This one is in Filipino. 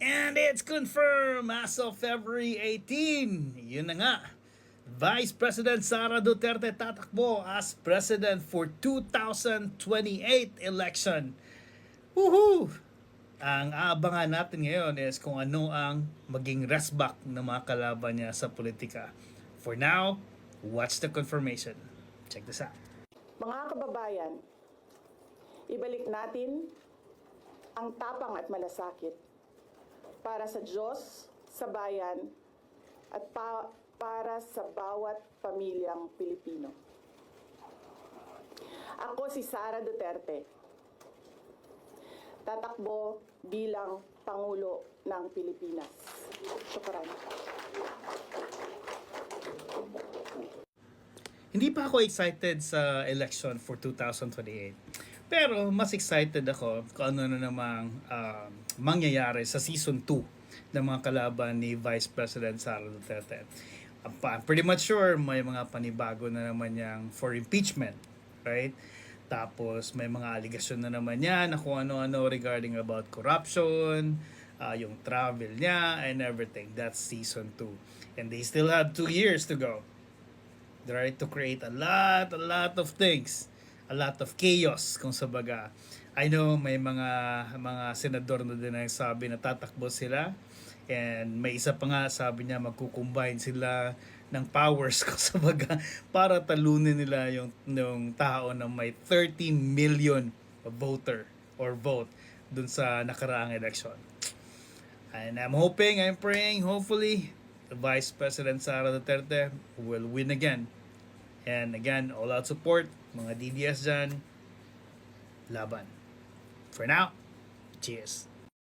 And it's confirmed as of February 18. Yun na nga. Vice President Sara Duterte tatakbo as president for 2028 election. Woohoo! Ang aabangan natin ngayon is kung ano ang maging resback ng mga kalaban niya sa politika. For now, watch the confirmation. Check this out. Mga kababayan, ibalik natin ang tapang at malasakit para sa Diyos, sa bayan, at para sa bawat pamilyang Pilipino. Ako si Sara Duterte, tatakbo bilang Pangulo ng Pilipinas. Syukran. Hindi pa ako excited sa election for 2028. Pero mas excited ako kung ano na namang mangyayari sa season 2 ng mga kalaban ni Vice President Sara Duterte. I'm pretty much sure may mga panibago na naman yang for impeachment, right? Tapos may mga aligasyon na naman yan na kung ano-ano regarding about corruption, yung travel niya and everything. That's season 2. And they still have 2 years to go. Right, to create a lot of things, a lot of chaos kung sa baga. I know may mga senador na din ang sabi na tatakbo sila, and may isa pa nga sabi niya magkukombine sila ng powers kung sa baga para talunin nila yung tao na may 30 million voter or vote dun sa nakaraang election. And I'm praying, hopefully the Vice President Sara Duterte will win again. And again, all out support, mga DDS dyan, laban. For now, cheers!